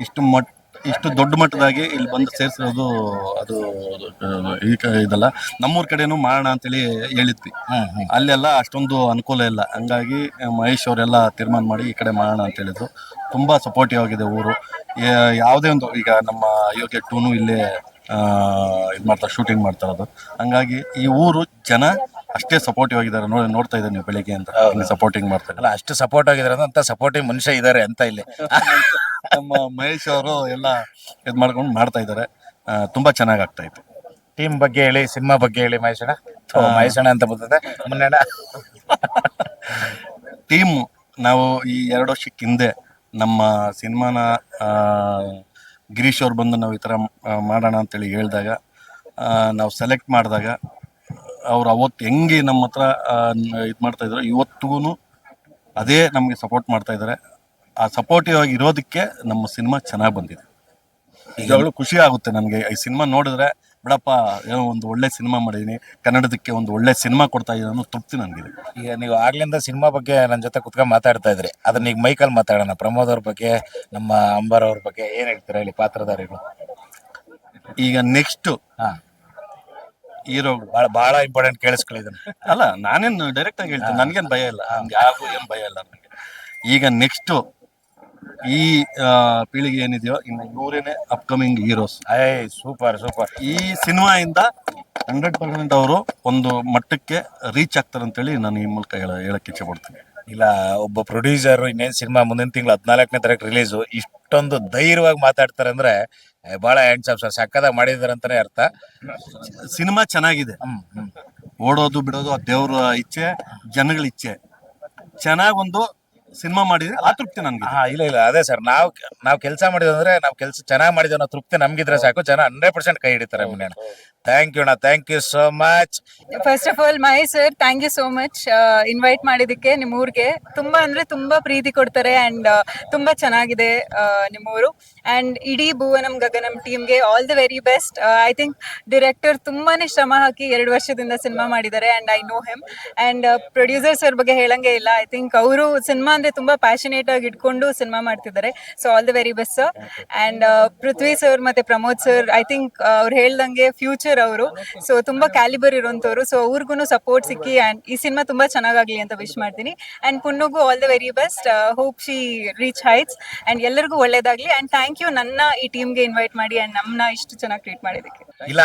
ಇಷ್ಟು ದೊಡ್ಡ ಮಟ್ಟದಾಗಿ ಇಲ್ಲಿ ಬಂದು ಸೇರಿಸಿರೋದು ಅದು ಇದಲ್ಲ. ನಮ್ಮೂರ್ ಕಡೆನೂ ಮಾಡೋಣ ಅಂತೇಳಿ ಹೇಳಿದ್ವಿ, ಅಲ್ಲೆಲ್ಲ ಅಷ್ಟೊಂದು ಅನುಕೂಲ ಇಲ್ಲ. ಹಂಗಾಗಿ ಮಹೇಶ್ ಅವರೆಲ್ಲ ತೀರ್ಮಾನ ಮಾಡಿ ಈ ಕಡೆ ಮಾಡೋಣ ಅಂತ ಹೇಳಿದ್ರು. ತುಂಬಾ ಸಪೋರ್ಟಿವ್ ಆಗಿದೆ ಊರು. ಯಾವುದೇ ಒಂದು ಈಗ ನಮ್ಮ ಅಯೋಗ್ಯ ಟೂನು ಇಲ್ಲೇ ಇದು ಮಾಡ್ತಾರೆ, ಶೂಟಿಂಗ್ ಮಾಡ್ತಾ ಇರೋದು. ಹಂಗಾಗಿ ಈ ಊರು ಜನ ಅಷ್ಟೇ ಸಪೋರ್ಟಿವ್ ಆಗಿದ್ದಾರೆ. ನೋಡ್ತಾ ಇದ್ದಾರೆ ನೀವು ಬೆಳಿಗ್ಗೆ ಅಂತ ಸಪೋರ್ಟಿಂಗ್ ಮಾಡ್ತಾರೆ. ಅಲ್ಲ, ಅಷ್ಟು ಸಪೋರ್ಟ್ ಆಗಿದ್ದಾರೆ ಅಂತ ಸಪೋರ್ಟಿವ್ ಮನುಷ್ಯ ಇದ್ದಾರೆ ಅಂತ ಇಲ್ಲಿ. ನಮ್ಮ ಮಹೇಶ್ ಅವರು ಎಲ್ಲ ಇದು ಮಾಡ್ಕೊಂಡು ಮಾಡ್ತಾ ಇದ್ದಾರೆ. ತುಂಬಾ ಚೆನ್ನಾಗಿ ಆಗ್ತಾ ಇತ್ತು. ಟೀಮ್ ಬಗ್ಗೆ ಹೇಳಿ, ಸಿನಿಮಾ ಬಗ್ಗೆ ಹೇಳಿ ಮಹೇಶಣ್ಣ. ಮಹೇಶಣ್ಣ ಅಂತ ಬರ್ತದೆ ಮುನ್ನಣ್ಣ. ಟೀಮ್ ನಾವು ಈ 2 ವರ್ಷಕ್ಕೆ ಹಿಂದೆ ನಮ್ಮ ಸಿನಿಮಾನ ಗಿರೀಶ್ ಅವ್ರು ಬಂದು ನಾವು ಈ ಥರ ಮಾಡೋಣ ಅಂತೇಳಿ ಹೇಳಿದಾಗ, ನಾವು ಸೆಲೆಕ್ಟ್ ಮಾಡಿದಾಗ ಅವ್ರು ಅವತ್ತು ಹೆಂಗೆ ನಮ್ಮ ಹತ್ರ ಇದು ಮಾಡ್ತಾ ಇದ್ರು, ಇವತ್ತಿಗೂ ಅದೇ ನಮಗೆ ಸಪೋರ್ಟ್ ಮಾಡ್ತಾ ಇದ್ದಾರೆ. ಆ ಸಪೋರ್ಟಿವ್ ಆಗಿ ಇರೋದಕ್ಕೆ ನಮ್ಮ ಸಿನಿಮಾ ಚೆನ್ನಾಗಿ ಬಂದಿದೆ. ಈಗಾಗಲೂ ಖುಷಿ ಆಗುತ್ತೆ ನನಗೆ ಈ ಸಿನಿಮಾ ನೋಡಿದ್ರೆ. ಬಿಡಪ್ಪ, ಏನೋ ಒಂದು ಒಳ್ಳೆ ಸಿನಿಮಾ ಮಾಡಿದೀನಿ, ಕನ್ನಡದಕ್ಕೆ ಒಂದು ಒಳ್ಳೆ ಸಿನಿಮಾ ಕೊಡ್ತಾ ಇದ್ದೀನಿ ಅನ್ನೋ ತೃಪ್ತಿ ನನಗಿದೆ. ಈಗ ನೀವು ಆಗ್ಲಿಂದ ಸಿನಿಮಾ ಬಗ್ಗೆ ನನ್ನ ಜೊತೆ ಕುತ್ಕೊಂಡು ಮಾತಾಡ್ತಾ ಇದ್ರಿ, ಅದನ್ನ ಈಗ ಮೈಕಲ್ ಮಾತಾಡೋಣ. ಪ್ರಮೋದ್ ಅವ್ರ ಬಗ್ಗೆ, ನಮ್ಮ ಅಂಬರ್ ಅವ್ರ ಬಗ್ಗೆ ಏನ್ ಹೇಳ್ತೀರಾ ಹೇಳಿ, ಪಾತ್ರಧಾರಿಗಳು. ಈಗ ನೆಕ್ಸ್ಟ್ ಹೀರೋ ಬಹಳ ಇಂಪಾರ್ಟೆಂಟ್ ಕೇಳಿಸ್ಕೊಳ್ಳಿದ್ದಾನೆ. ಅಲ್ಲ, ನಾನೇನು ಡೈರೆಕ್ಟ್ ಆಗಿ ಹೇಳ್ತೀನಿ, ನನ್ಗೇನು ಭಯ ಇಲ್ಲ, ನನ್ಗೆ ಯಾರಿಗೂ ಏನು ಭಯ ಇಲ್ಲ ನನಗೆ. ಈಗ ನೆಕ್ಸ್ಟ್ ಈ ಪೀಳಿಗೆ ಏನಿದೆಯೋ ಇನ್ನು ಇವರೇನೆ ಅಪ್ಕಮಿಂಗ್ ಹೀರೋಸ್. Super super. ಈ ಸಿನಿಮಾಯಿಂದ 100% ಅವರು ಒಂದು ಮಟ್ಟಕ್ಕೆ ರೀಚ್ ಆಗ್ತಾರೆ ಅಂತೇಳಿ ನಾನು ಈ ಮೂಲಕ ಹೇಳಕ್ಕೆ ಇಚ್ಛೆ ಪಡ್ತೀನಿ. ಇಲ್ಲ, ಒಬ್ಬ ಪ್ರೊಡ್ಯೂಸರ್ ಇನ್ನೇನ್ ಸಿನಿಮಾ ಮುಂದಿನ ತಿಂಗಳು 14ನೇ ತಾರೀಕು ರಿಲೀಸು, ಇಷ್ಟೊಂದು ಧೈರ್ಯವಾಗಿ ಮಾತಾಡ್ತಾರೆ ಅಂದ್ರೆ ಬಹಳ ಹ್ಯಾಂಡ್ಸ್ ಆಫ್ ಸರ್, ಸಕ್ಕದಾಗಿ ಮಾಡಿದಾರೆ ಅಂತಾನೆ ಅರ್ಥ. ಸಿನಿಮಾ ಚೆನ್ನಾಗಿದೆ. ಓಡೋದು ಬಿಡೋದು ಆ ದೇವ್ರ ಇಚ್ಛೆ, ಜನಗಳ ಇಚ್ಛೆ. ಚೆನ್ನಾಗಿ ಒಂದು ಸಿನಿಮಾ ಮಾಡಿದ್ರೆ ಆ ತೃಪ್ತಿ ನನ್ಗೆ. ಇಲ್ಲ ಅದೇ ಸರ್, ನಾವು ಕೆಲಸ ಮಾಡಿದ್ರೆ ನಾವು ಕೆಲಸ ಚೆನ್ನಾಗಿ ಮಾಡಿದ್ವಿ ಅನ್ನೋ ತೃಪ್ತಿ ನಮ್ಗಿದ್ರೆ ಸಾಕು. ಜನ 100% ಕೈ ಹಿಡಿತಾರೆ. ಮುನ್ನ ಥ್ಯಾಂಕ್ ಯು ಅಣ್ಣ, thank you so much. First of all Mahesh sir, thank you so much invite ಮಾಡಿದ್ದಕ್ಕೆ. ನಿಮ್ಮ ಊರಿಗೆ ತುಂಬಾ ಅಂದ್ರೆ ತುಂಬಾ ಪ್ರೀತಿ ಕೊಡ್ತಾರೆ ಅಂಡ್ ತುಂಬಾ ಚೆನ್ನಾಗಿದೆ ನಿಮ್ಮೂರು. ಅಂಡ್ ಇಡೀ ಭುವನಂ ಗಗನಂ ಟೀಮ್ಗೆ all the very best. I think director ತುಂಬಾನೇ ಶ್ರಮ ಹಾಕಿ 2 ವರ್ಷದಿಂದ ಸಿನಿಮಾ ಮಾಡಿದ್ದಾರೆ and I know him. And producer sir ಬಗ್ಗೆ ಹೇಳಂಗೆ ಇಲ್ಲ. ಐ ಥಿಂಕ್ ಅವರು ಸಿನಿಮಾ ಅಂದ್ರೆ ತುಂಬಾ ಪ್ಯಾಷನೇಟ್ ಆಗಿ ಇಟ್ಕೊಂಡು ಸಿನಿಮಾ ಮಾಡ್ತಿದ್ದಾರೆ. So all the very best sir. And Prithvi sir ಮತ್ತೆ ಪ್ರಮೋದ್ ಸರ್, ಐ ಥಿಂಕ್ ಅವ್ರು ಹೇಳ್ದಂಗೆ ಫ್ಯೂಚರ್ ಅವರು. ಸೊ ತುಂಬಾ ಕ್ಯಾಲಿಬರ್ ಇರುವಂತವ್ರು. ಸೊ ಅವ್ರಿಗೂ ಸಪೋರ್ಟ್ ಸಿಕ್ಕಿ ಅಂಡ್ ಈ ಸಿನಿಮಾ ತುಂಬಾ ಚೆನ್ನಾಗಾಗ್ಲಿ ಅಂತ ವಿಶ್ ಮಾಡ್ತೀನಿ. ಅಂಡ್ ಪುಣ್ಣಗೂ all the very best. Hope she reach heights and ಎಲ್ಲರಿಗೂ ಒಳ್ಳೇದಾಗ್ಲಿ. ಅಂಡ್ ಥ್ಯಾಂಕ್ ಯು ನನ್ನ ಈ ಟೀಮ್ಗೆ ಇನ್ವೈಟ್ ಮಾಡಿ ಅಂಡ್ ನಮ್ಮನ್ನ ಇಷ್ಟು ಚೆನ್ನಾಗಿ ಟ್ರೀಟ್ ಮಾಡಿದ್ದಕ್ಕೆ. ಇಲ್ಲ,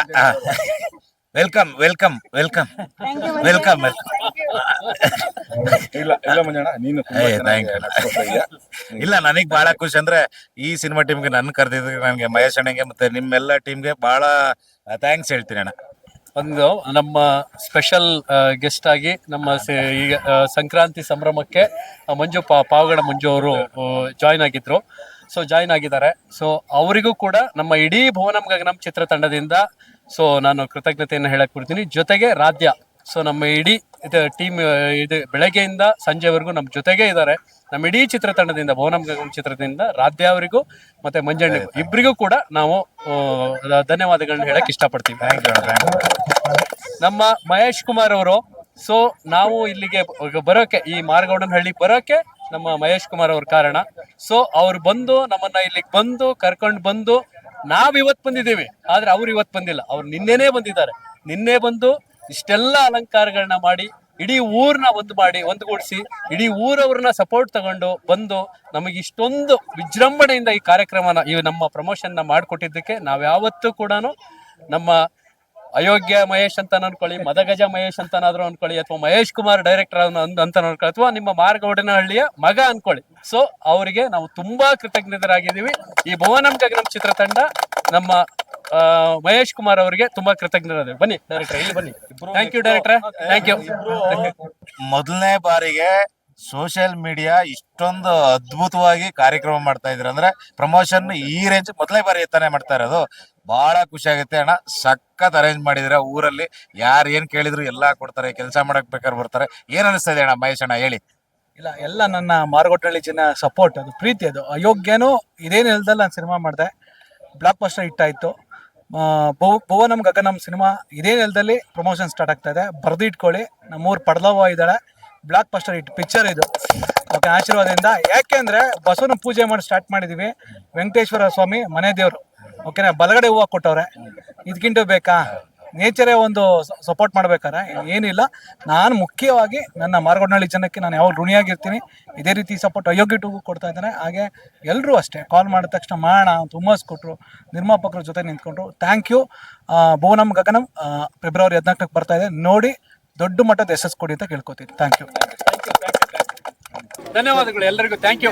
ವೆಲ್ಕಮ್ ವೆಲ್ಕಮ್ ವೆಲ್ಕಮ್ ವೆಲ್ಕಮ್. ಇಲ್ಲ, ನನಗ್ ಬಹಳ ಖುಷಿ ಅಂದ್ರೆ ಈ ಸಿನಿಮಾ ಟೀಮ್ಗೆ ನನ್ನ ಕರೆದಿದ್ದಕ್ಕೆ, ನನಗೆ ಮಹೇಶ್ ಅಣ್ಣಗೆ ಮತ್ತೆ ನಿಮ್ಮೆಲ್ಲ ಟೀಮ್ಗೆ ಬಹಳ ಥ್ಯಾಂಕ್ಸ್ ಹೇಳ್ತೀನಿ ಅಣ್ಣ. ಒಂದು ನಮ್ಮ ಸ್ಪೆಷಲ್ ಗೆಸ್ಟ್ ಆಗಿ ನಮ್ಮ ಈಗ ಸಂಕ್ರಾಂತಿ ಸಂಭ್ರಮಕ್ಕೆ ಪಾವಗಡ ಮಂಜು ಅವರು ಜಾಯ್ನ್ ಆಗಿದ್ರು. ಸೊ ಜಾಯ್ನ್ ಆಗಿದ್ದಾರೆ. ಸೊ ಅವರಿಗೂ ಕೂಡ ನಮ್ಮ ಇಡೀ ಭುವನಂ ಗಗನಂ ಚಿತ್ರತಂಡದಿಂದ ಸೊ ನಾನು ಕೃತಜ್ಞತೆಯನ್ನು ಹೇಳಕ್ ಬಿಡ್ತೀನಿ. ಜೊತೆಗೆ ರಾಧ್ಯ, ಸೊ ನಮ್ಮ ಇಡೀ ಟೀಮ್ ಇದು ಬೆಳಗ್ಗೆಯಿಂದ ಸಂಜೆವರೆಗೂ ನಮ್ಮ ಜೊತೆಗೆ ಇದ್ದಾರೆ. ನಮ್ಮ ಇಡೀ ಚಿತ್ರತಂಡದಿಂದ, ಭುವನಂ ಗಗನಂ ಚಿತ್ರದಿಂದ ರಾಧ್ಯ ಅವರಿಗೂ ಮತ್ತೆ ಮಂಜಣ್ಣಿಗೂ ಇಬ್ಬರಿಗೂ ಕೂಡ ನಾವು ಧನ್ಯವಾದಗಳನ್ನ ಹೇಳಕ್ ಇಷ್ಟಪಡ್ತೀವಿ. ನಮ್ಮ ಮಹೇಶ್ ಕುಮಾರ್ ಅವರು, ಸೊ ನಾವು ಇಲ್ಲಿಗೆ ಬರೋಕೆ, ಈ ಮಾರಗೌಡನಹಳ್ಳಿ ಬರೋಕೆ ನಮ್ಮ ಮಹೇಶ್ ಕುಮಾರ್ ಅವ್ರ ಕಾರಣ. ಸೊ ಅವ್ರು ಬಂದು ನಮ್ಮನ್ನ ಇಲ್ಲಿಗೆ ಬಂದು ಕರ್ಕೊಂಡು ಬಂದು ನಾವ್ ಇವತ್ತು ಬಂದಿದ್ದೀವಿ, ಆದ್ರೆ ಅವ್ರು ಇವತ್ತು ಬಂದಿಲ್ಲ. ಅವ್ರು ನಿನ್ನೆನೇ ಬಂದಿದ್ದಾರೆ. ನಿನ್ನೆ ಬಂದು ಇಷ್ಟೆಲ್ಲ ಅಲಂಕಾರಗಳನ್ನ ಮಾಡಿ ಇಡೀ ಊರ್ನ ಒಂದುಗೂಡಿಸಿ ಇಡೀ ಊರವ್ರನ್ನ ಸಪೋರ್ಟ್ ತಗೊಂಡು ಬಂದು ನಮಗೆ ಇಷ್ಟೊಂದು ವಿಜೃಂಭಣೆಯಿಂದ ಈ ಕಾರ್ಯಕ್ರಮನ, ಈ ನಮ್ಮ ಪ್ರಮೋಷನ್ ನ ಮಾಡಿಕೊಟ್ಟಿದ್ದಕ್ಕೆ ನಾವ್ ಯಾವತ್ತೂ ಕೂಡ ನಮ್ಮ ಅಯೋಗ್ಯ ಮಹೇಶ್ ಅಂತ ಅನ್ಕೊಳ್ಳಿ, ಮದಗಜ ಮಹೇಶ್ ಅಂತನಾದ್ರೂ ಅನ್ಕೊಳ್ಳಿ, ಅಥವಾ ಮಹೇಶ್ ಕುಮಾರ್ ಡೈರೆಕ್ಟರ್ ಅಂತ ಅನ್ಕೊಳ್ಳಿ, ಅಥವಾ ನಿಮ್ಮ ಮಾರಗೌಡನಹಳ್ಳಿಯ ಮಗ ಅನ್ಕೊಳ್ಳಿ. ಸೊ ಅವರಿಗೆ ನಾವು ತುಂಬಾ ಕೃತಜ್ಞರಾಗಿದ್ದೀವಿ. ಈ ಭುವನಂ ಗಗನಂ ಚಿತ್ರತಂಡ ನಮ್ಮ ಮಹೇಶ್ ಕುಮಾರ್ ಅವರಿಗೆ ತುಂಬಾ ಕೃತಜ್ಞರಾದ. ಬನ್ನಿ ಡೈರೆಕ್ಟರ್, ಇಲ್ಲಿ ಬನ್ನಿ. Thank you director, thank you. ಮೊದಲನೇ ಬಾರಿಗೆ ಸೋಷಿಯಲ್ ಮೀಡಿಯಾ ಇಷ್ಟೊಂದು ಅದ್ಭುತವಾಗಿ ಕಾರ್ಯಕ್ರಮ ಮಾಡ್ತಾ ಇದ್ರ ಅಂದ್ರೆ, ಪ್ರಮೋಷನ್ ಈ ರೇಂಜ್ ಮೊದಲನೇ ಬಾರಿ ತಾನೇ ಮಾಡ್ತಾ ಇರೋದು. ಬಹಳ ಖುಷಿ ಆಗುತ್ತೆ ಅಣ್ಣ. ಸಖತ್ ಅರೇಂಜ್ ಮಾಡಿದಿರ. ಊರಲ್ಲಿ ಯಾರು ಏನ್ ಕೇಳಿದ್ರು ಎಲ್ಲಾ ಕೊಡ್ತಾರೆ, ಕೆಲಸ ಮಾಡಕ್ ಬೇಕಾದ್ರೆ ಬರ್ತಾರೆ. ಏನ್ ಅನಿಸ್ತಾ ಇದೆ ಅಣ್ಣ ಮಹೇಶ್ ಅಣ್ಣ, ಹೇಳಿ. ಇಲ್ಲ, ಎಲ್ಲ ನನ್ನ ಮಾರಗೋಟನಹಳ್ಳಿ ಜನ ಸಪೋರ್ಟ್, ಅದು ಪ್ರೀತಿ, ಅದು ಅಯೋಗ್ಯನೂ ಇದೇ ನೆಲದಲ್ಲಿ ನಾನು ಸಿನಿಮಾ ಮಾಡಿದೆ. ಬ್ಲಾಕ್ ಬಸ್ಟರ್ ಹಿಟ್ ಆಯ್ತು. ಭುವನಂ ಗಗನಂ ಸಿನಿಮಾ ಇದೇ ನೆಲದಲ್ಲಿ ಪ್ರಮೋಷನ್ ಸ್ಟಾರ್ಟ್ ಆಗ್ತಾ ಇದೆ. ಬರೆದು ಇಟ್ಕೊಳ್ಳಿ. ನಮ್ಮೂರು ಪಡ್ಲವ್ವ ಇದ್ದಾಳೆ, ಬ್ಲಾಕ್ ಬಸ್ಟರ್ ಹಿಟ್ ಪಿಕ್ಚರ್ ಇದು. ಓಕೆ, ಆಶೀರ್ವಾದದಿಂದ. ಯಾಕೆಂದ್ರೆ ಬಸವನ ಪೂಜೆ ಮಾಡಿ ಸ್ಟಾರ್ಟ್ ಮಾಡಿದೀವಿ. ವೆಂಕಟೇಶ್ವರ ಸ್ವಾಮಿ ಮನೆ ದೇವರು. ಓಕೆನಾ, ಬಲಗಡೆ ಹೂವು ಕೊಟ್ಟವ್ರೆ. ಇದಕ್ಕಿಂತ ಬೇಕಾ? ನೇಚರೇ ಒಂದು ಸಪೋರ್ಟ್ ಮಾಡ್ಬೇಕಾರೆ ಏನಿಲ್ಲ. ನಾನು ಮುಖ್ಯವಾಗಿ ನನ್ನ ಮಾರ್ಗೋಡ್ನಹಳ್ಳಿ ಜನಕ್ಕೆ ನಾನು ಯಾವಾಗ ಋಣಿಯಾಗಿರ್ತೀನಿ. ಇದೇ ರೀತಿ ಸಪೋರ್ಟ್ ಅಯೋಗ್ಯ ಟೂಗೂ ಕೊಡ್ತಾ ಇದ್ದಾನೆ. ಹಾಗೆ ಎಲ್ಲರೂ ಅಷ್ಟೇ ಕಾಲ್ ಮಾಡಿದ ತಕ್ಷಣ ಮಾಡೋಣ ಅಂತ ಹುಮ್ಮಸ್ ಕೊಟ್ಟರು, ನಿರ್ಮಾಪಕರ ಜೊತೆ ನಿಂತ್ಕೊಂಡ್ರು. Thank you. Bhuvanam Gaganam February 14ಕ್ಕೆ ಬರ್ತಾ ಇದೆ, ನೋಡಿ ದೊಡ್ಡ ಮಟ್ಟದ ಯಶಸ್ಸು ಕೊಡಿ ಅಂತ ಕೇಳ್ಕೊತೀನಿ. Thank you. ಧನ್ಯವಾದಗಳು ಎಲ್ಲರಿಗೂ. Thank you.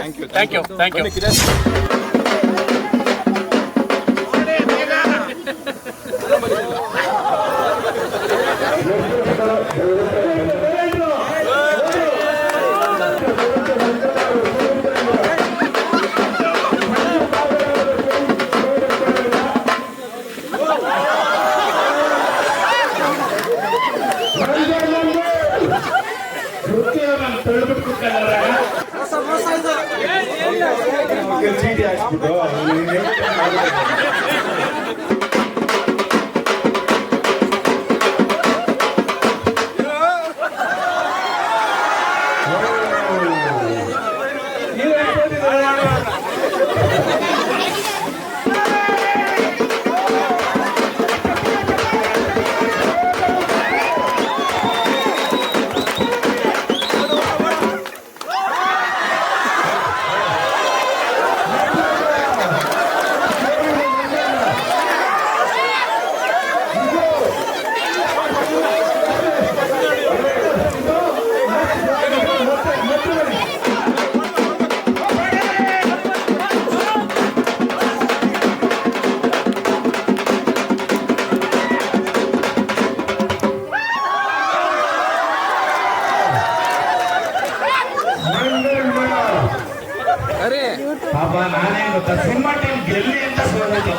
ಪಾಪ ನಾನೇ ಗೊತ್ತಾ ಸಿನಿಮಾ ಟೀಮ್ ಗೆಲ್ಲಿ ಅಂತ ಸೋಲೋದು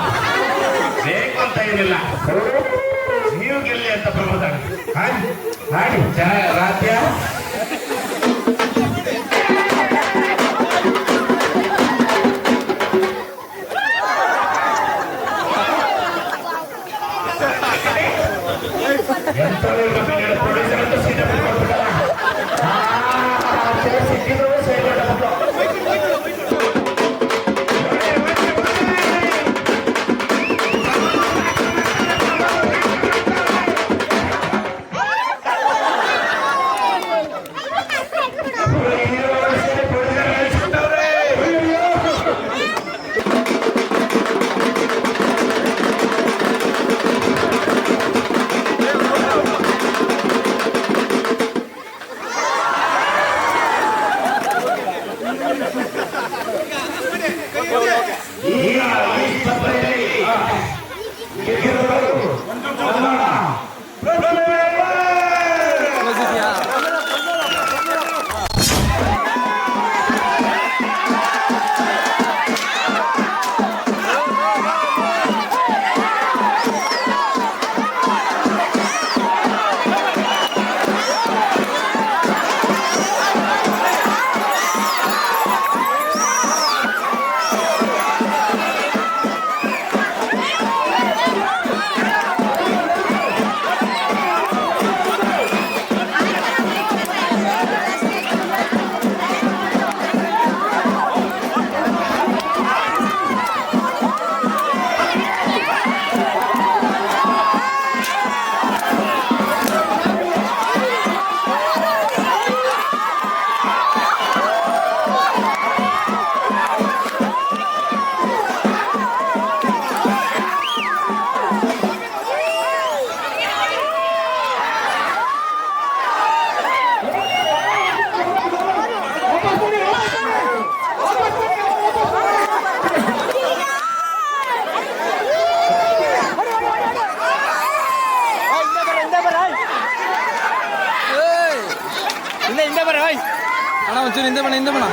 ಬೇಕು ಅಂತ ಏನಿಲ್ಲ, ನೀವು ಗೆಲ್ಲಿ ಅಂತ ಪ್ರಬೋಧ ಹಾಡಿ ರಾತ್ಯ. ಹಿಂದೆ ಬರ ಅಣ್ಣ, ಒಂಚೂರು ಹಿಂದೆ ಬಣ್ಣ